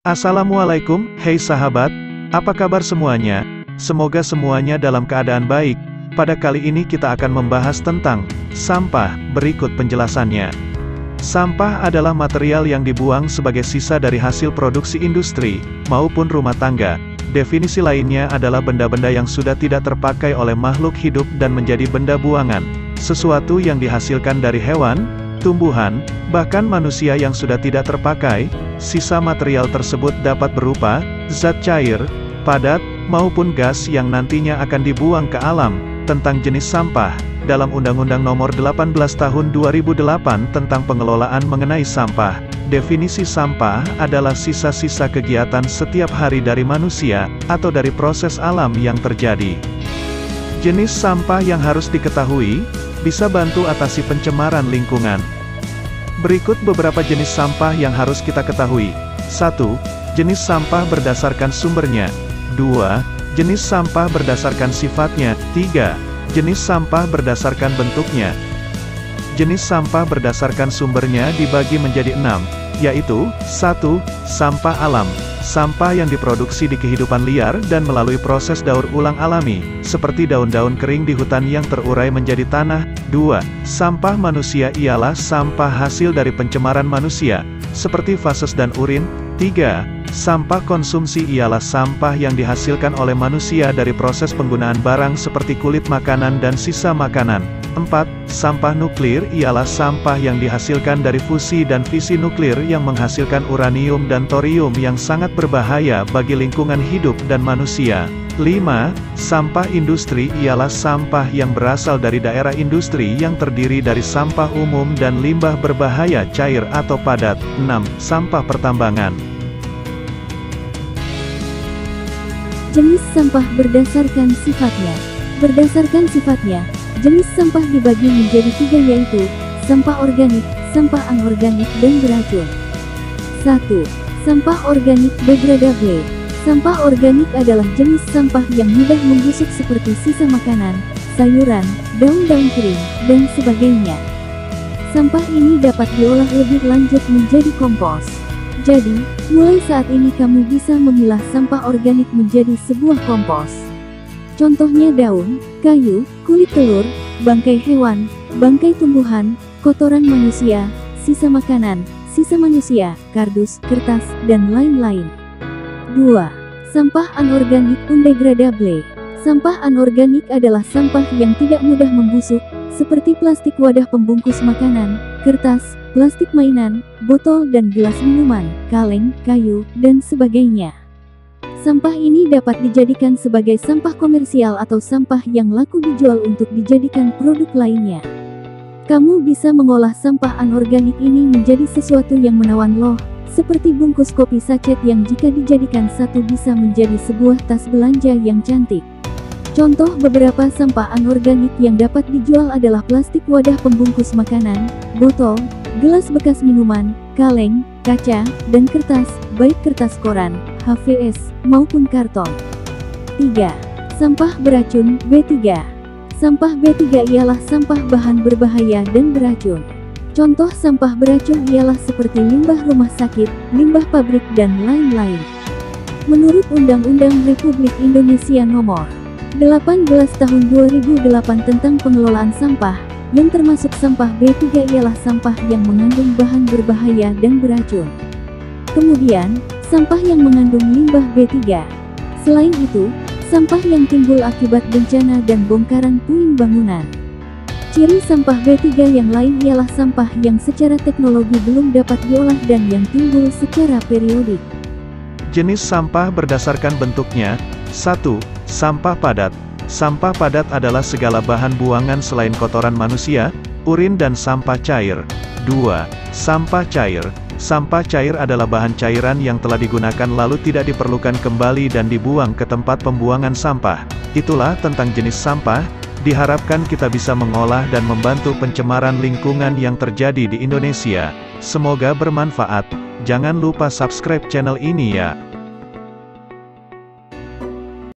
Assalamualaikum, hai sahabat, apa kabar semuanya? Semoga semuanya dalam keadaan baik. Pada kali ini kita akan membahas tentang sampah, berikut penjelasannya. Sampah adalah material yang dibuang sebagai sisa dari hasil produksi industri, maupun rumah tangga. Definisi lainnya adalah benda-benda yang sudah tidak terpakai oleh makhluk hidup dan menjadi benda buangan. Sesuatu yang dihasilkan dari hewan, tumbuhan, bahkan manusia yang sudah tidak terpakai. Sisa material tersebut dapat berupa zat cair, padat, maupun gas yang nantinya akan dibuang ke alam. Tentang jenis sampah, dalam Undang-Undang Nomor 18 Tahun 2008 tentang pengelolaan mengenai sampah, definisi sampah adalah sisa-sisa kegiatan setiap hari dari manusia, atau dari proses alam yang terjadi. Jenis sampah yang harus diketahui, bisa bantu atasi pencemaran lingkungan. Berikut beberapa jenis sampah yang harus kita ketahui. 1. Jenis sampah berdasarkan sumbernya. 2. Jenis sampah berdasarkan sifatnya. 3. Jenis sampah berdasarkan bentuknya. Jenis sampah berdasarkan sumbernya dibagi menjadi 6, yaitu 1. Sampah alam. Sampah yang diproduksi di kehidupan liar dan melalui proses daur ulang alami, seperti daun-daun kering di hutan yang terurai menjadi tanah. 2. Sampah manusia ialah sampah hasil dari pencemaran manusia, seperti fases dan urin. 3. Sampah konsumsi ialah sampah yang dihasilkan oleh manusia dari proses penggunaan barang seperti kulit makanan dan sisa makanan. 4. Sampah nuklir ialah sampah yang dihasilkan dari fusi dan fisi nuklir yang menghasilkan uranium dan thorium yang sangat berbahaya bagi lingkungan hidup dan manusia. 5. Sampah industri ialah sampah yang berasal dari daerah industri yang terdiri dari sampah umum dan limbah berbahaya cair atau padat. 6. Sampah pertambangan. Jenis sampah berdasarkan sifatnya. Berdasarkan sifatnya, jenis sampah dibagi menjadi 3, yaitu sampah organik, sampah anorganik, dan beracun. 1. Sampah organik degradable. Sampah organik adalah jenis sampah yang mudah membusuk seperti sisa makanan, sayuran, daun-daun kering, dan sebagainya. Sampah ini dapat diolah lebih lanjut menjadi kompos. Jadi, mulai saat ini kamu bisa memilah sampah organik menjadi sebuah kompos. Contohnya daun, kayu, kulit telur, bangkai hewan, bangkai tumbuhan, kotoran manusia, sisa makanan, sisa manusia, kardus, kertas, dan lain-lain. 2. Sampah anorganik undegradable. Sampah anorganik adalah sampah yang tidak mudah membusuk, seperti plastik wadah pembungkus makanan, kertas, plastik mainan, botol dan gelas minuman, kaleng, kayu, dan sebagainya. Sampah ini dapat dijadikan sebagai sampah komersial atau sampah yang laku dijual untuk dijadikan produk lainnya. Kamu bisa mengolah sampah anorganik ini menjadi sesuatu yang menawan loh, seperti bungkus kopi sachet yang jika dijadikan satu bisa menjadi sebuah tas belanja yang cantik. Contoh beberapa sampah anorganik yang dapat dijual adalah plastik wadah pembungkus makanan, botol, gelas bekas minuman, kaleng, kaca, dan kertas, baik kertas koran, HVS, maupun karton. 3. Sampah beracun B3. Sampah B3 ialah sampah bahan berbahaya dan beracun. Contoh sampah beracun ialah seperti limbah rumah sakit, limbah pabrik, dan lain-lain. Menurut Undang-Undang Republik Indonesia Nomor 18 Tahun 2008 tentang pengelolaan sampah, yang termasuk sampah B3 ialah sampah yang mengandung bahan berbahaya dan beracun. Kemudian, sampah yang mengandung limbah B3. Selain itu, sampah yang timbul akibat bencana dan bongkaran puing bangunan. Ciri sampah B3 yang lain ialah sampah yang secara teknologi belum dapat diolah dan yang timbul secara periodik. Jenis sampah berdasarkan bentuknya. 1. Sampah padat. Sampah padat adalah segala bahan buangan selain kotoran manusia, urin dan sampah cair. 2. Sampah cair. Sampah cair adalah bahan cairan yang telah digunakan lalu tidak diperlukan kembali dan dibuang ke tempat pembuangan sampah. Itulah tentang jenis sampah. Diharapkan kita bisa mengolah dan membantu pencemaran lingkungan yang terjadi di Indonesia. Semoga bermanfaat. Jangan lupa subscribe channel ini ya.